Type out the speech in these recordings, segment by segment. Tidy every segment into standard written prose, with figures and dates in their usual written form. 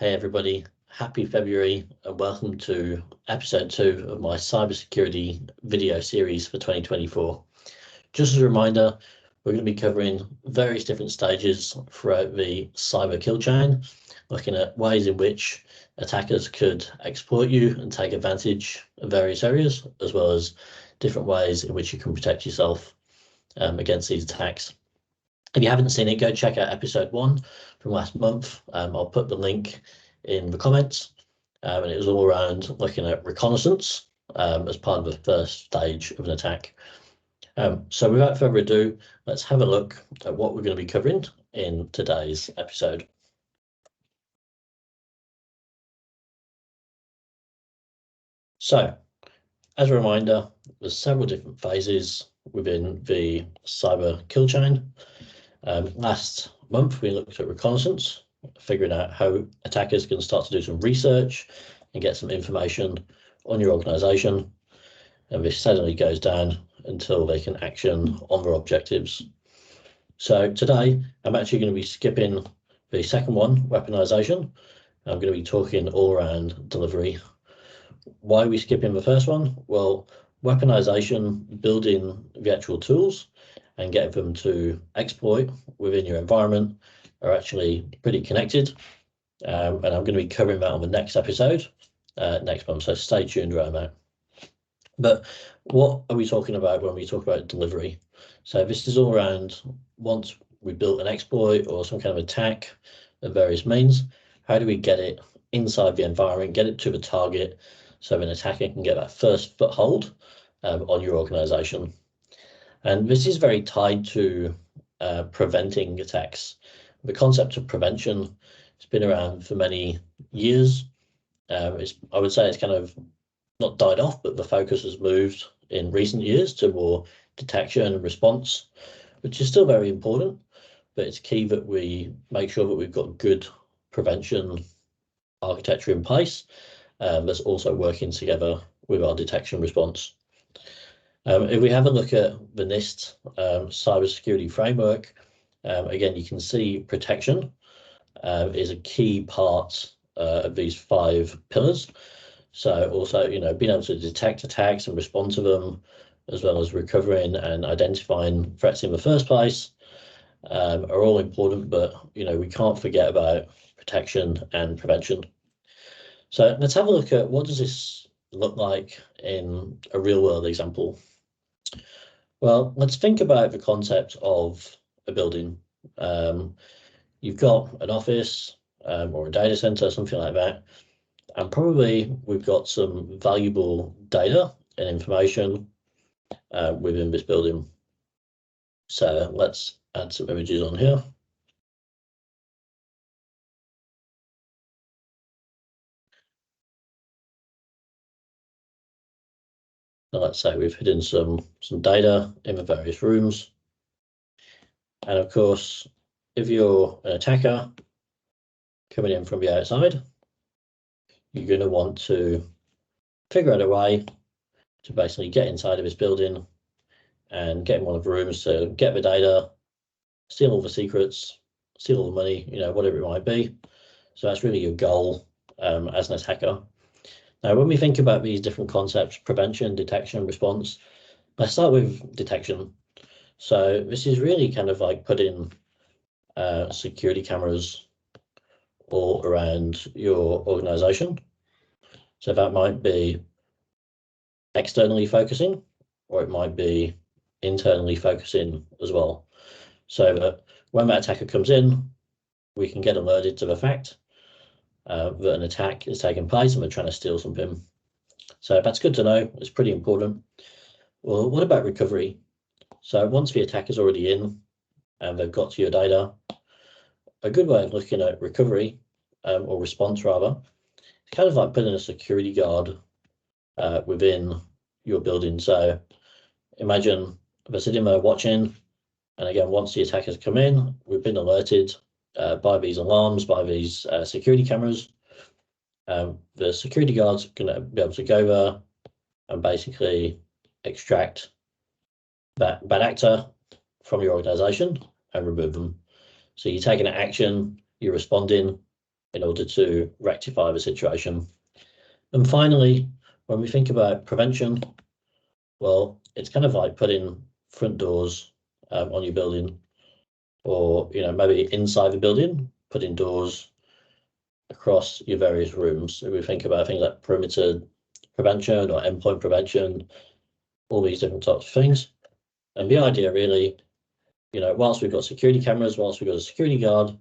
Hey everybody, happy February and welcome to episode 2 of my cybersecurity video series for 2024. Just as a reminder, we're going to be covering various different stages throughout the cyber kill chain, looking at ways in which attackers could exploit you and take advantage of various areas, as well as different ways in which you can protect yourself against these attacks. If you haven't seen it, go check out episode 1 from last month. I'll put the link in the comments. And it was all around looking at reconnaissance as part of the first stage of an attack. So without further ado, let's have a look at what we're going to be covering in today's episode. So, as a reminder, there's several different phases within the cyber kill chain. Last month, we looked at reconnaissance, figuring out how attackers can start to do some research and get some information on your organization. And this steadily goes down until they can action on their objectives. So today, I'm actually going to be skipping the second one, weaponization. I'm going to be talking all around delivery. Why are we skipping the first one? Well, weaponization, building the actual tools and getting them to exploit within your environment are actually pretty connected. And I'm going to be covering that on the next episode next month, so stay tuned around that. But what are we talking about when we talk about delivery? So this is all around once we built an exploit or some kind of attack of various means, how do we get it inside the environment, get it to the target so an attacker can get that first foothold on your organization? And this is very tied to preventing attacks. The concept of prevention has been around for many years. I would say it's kind of not died off, but the focus has moved in recent years to more detection and response, which is still very important, but it's key that we make sure that we've got good prevention architecture in place that's also working together with our detection response. If we have a look at the NIST cybersecurity framework, again, you can see protection is a key part of these 5 pillars. So also, being able to detect attacks and respond to them, as well as recovering and identifying threats in the first place, are all important, but, we can't forget about protection and prevention. So let's have a look at what does this look like in a real world example. Well, let's think about the concept of a building. You've got an office or a data center, something like that. And probably we've got some valuable data and information within this building. So let's add some images on here. Now let's say we've hidden some data in the various rooms. And of course, if you're an attacker coming in from the outside, you're going to want to figure out a way to basically get inside of this building and get in one of the rooms to get the data, steal all the secrets, steal all the money, whatever it might be. So that's really your goal as an attacker. Now, when we think about these different concepts, prevention, detection, response, let's start with detection. So this is really kind of like putting security cameras all around your organization. So that might be externally focusing, or it might be internally focusing as well. So that when that attacker comes in, we can get alerted to the fact that an attack is taking place and we're trying to steal something. So that's good to know. It's pretty important. Well, what about recovery? So once the attacker's already in and they've got to your data, a good way of looking at recovery or response rather, it's kind of like putting a security guard within your building. So imagine they're sitting there watching, and again, once the attackers come in, we've been alerted by these alarms, by these security cameras. The security guard's going to be able to go there and basically extract that actor from your organization and remove them. So you're taking an action, you're responding, in order to rectify the situation. And finally, when we think about prevention, well, it's kind of like putting front doors on your building, or maybe inside the building, putting doors across your various rooms. If we think about things like perimeter prevention or endpoint prevention, all these different types of things. And the idea really, whilst we've got security cameras, whilst we've got a security guard,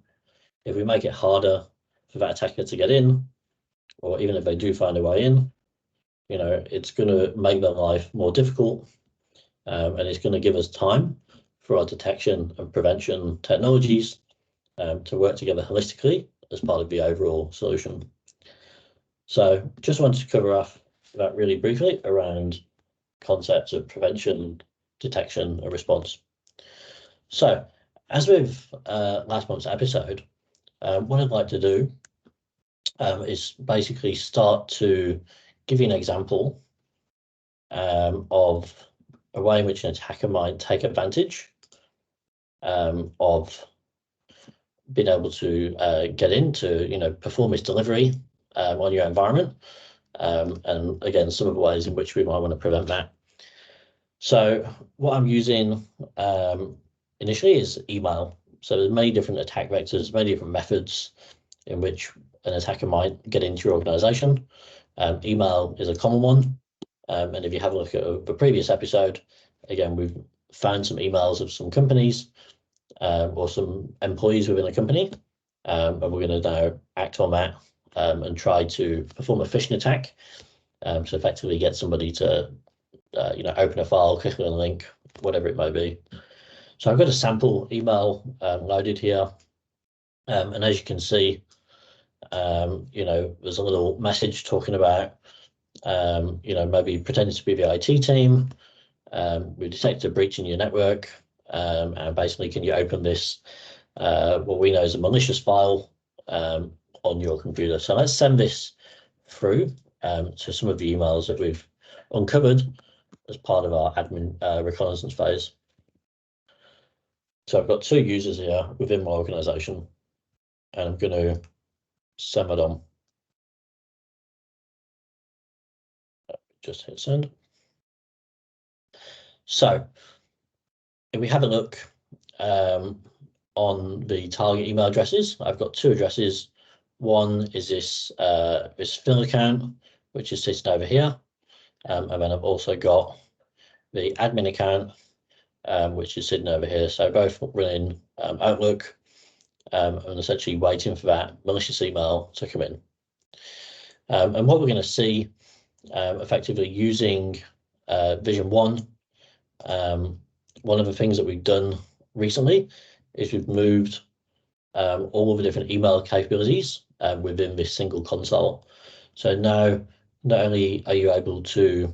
if we make it harder for that attacker to get in, or even if they do find a way in, it's going to make their life more difficult, and it's going to give us time for our detection and prevention technologies to work together holistically as part of the overall solution. So just wanted to cover off that really briefly around concepts of prevention, detection, and response. So as with last month's episode, what I'd like to do is basically start to give you an example of a way in which an attacker might take advantage of being able to get in to perform its delivery on your environment, and again, some of the ways in which we might want to prevent that. So what I'm using initially is email. So there's many different attack vectors, many different methods in which an attacker might get into your organization. Email is a common one. And if you have a look at the previous episode, again, we've found some emails of some companies or some employees within a company, and we're going to now act on that and try to perform a phishing attack to effectively get somebody to open a file, click on a link, whatever it may be. So I've got a sample email loaded here, and as you can see, there's a little message talking about maybe pretending to be the IT team. We detected a breach in your network, and basically, can you open this, what we know is a malicious file on your computer? So let's send this through to some of the emails that we've uncovered as part of our admin reconnaissance phase. So I've got 2 users here within my organization, and I'm going to send that on. Just hit send. So if we have a look on the target email addresses, I've got 2 addresses. One is this Phil account, which is sitting over here, and then I've also got the admin account, which is sitting over here. So both running Outlook, and essentially waiting for that malicious email to come in. And what we're going to see effectively using Vision 1, one of the things that we've done recently is we've moved all of the different email capabilities within this single console. So now, not only are you able to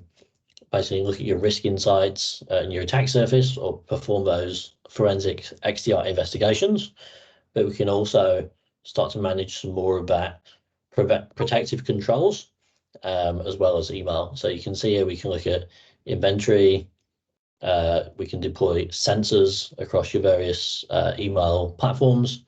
basically look at your risk insights and your attack surface, or perform those forensic XDR investigations, but we can also start to manage some more of that protective controls as well as email. So you can see here we can look at inventory. We can deploy sensors across your various email platforms.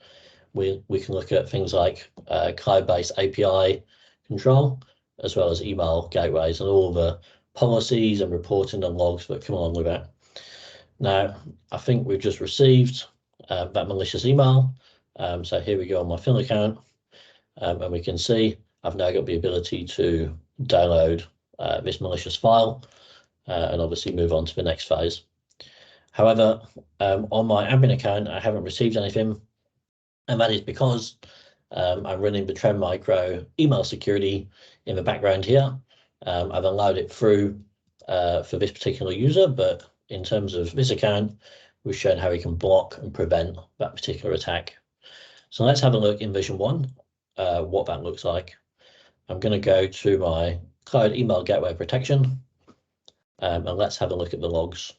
We can look at things like cloud-based API control, as well as email gateways and all the policies and reporting and logs that come along with that. Now, I think we've just received that malicious email. So here we go on my Phil account, and we can see I've now got the ability to download this malicious file and obviously move on to the next phase. However, on my admin account, I haven't received anything, and that is because I'm running the Trend Micro email security in the background here. I've allowed it through for this particular user, but in terms of this account, we've shown how we can block and prevent that particular attack. So let's have a look in Vision 1, what that looks like. I'm going to go to my Cloud Email Gateway Protection, and let's have a look at the logs.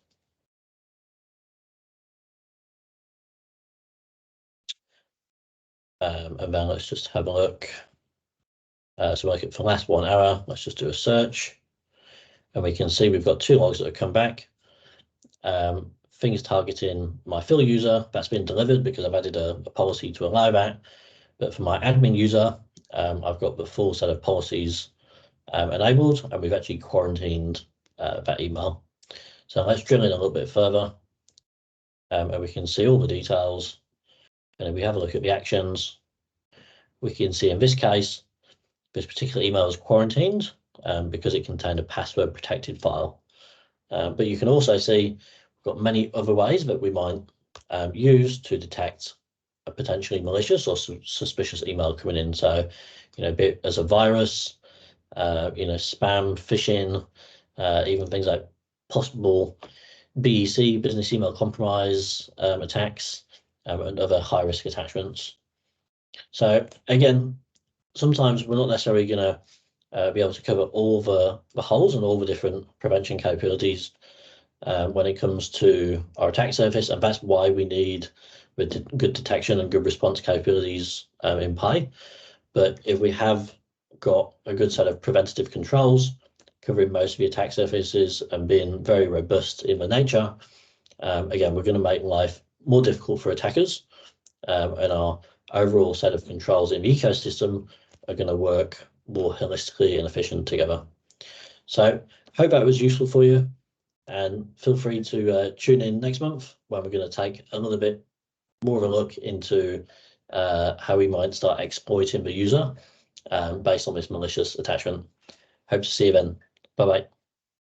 And then let's just have a look. So like for the last 1 hour, let's just do a search, and we can see we've got 2 logs that have come back. Things targeting my Phil user, that's been delivered because I've added a policy to allow that. But for my admin user, I've got the full set of policies enabled, and we've actually quarantined that email. So let's drill in a little bit further, and we can see all the details. And if we have a look at the actions, we can see in this case, this particular email is quarantined because it contained a password protected file. But you can also see we've got many other ways that we might use to detect a potentially malicious or suspicious email coming in. So, be it as a virus, spam, phishing, even things like possible BEC, business email compromise attacks, and other high-risk attachments. So again, sometimes we're not necessarily going to be able to cover all the holes and all the different prevention capabilities when it comes to our attack surface, and that's why we need good detection and good response capabilities in play. But if we have got a good set of preventative controls covering most of the attack surfaces and being very robust in their nature, again, we're going to make life more difficult for attackers, and our overall set of controls in the ecosystem are going to work more holistically and efficient together. So hope that was useful for you, and feel free to tune in next month when we're going to take a little bit more of a look into how we might start exploiting the user based on this malicious attachment. Hope to see you then. Bye-bye.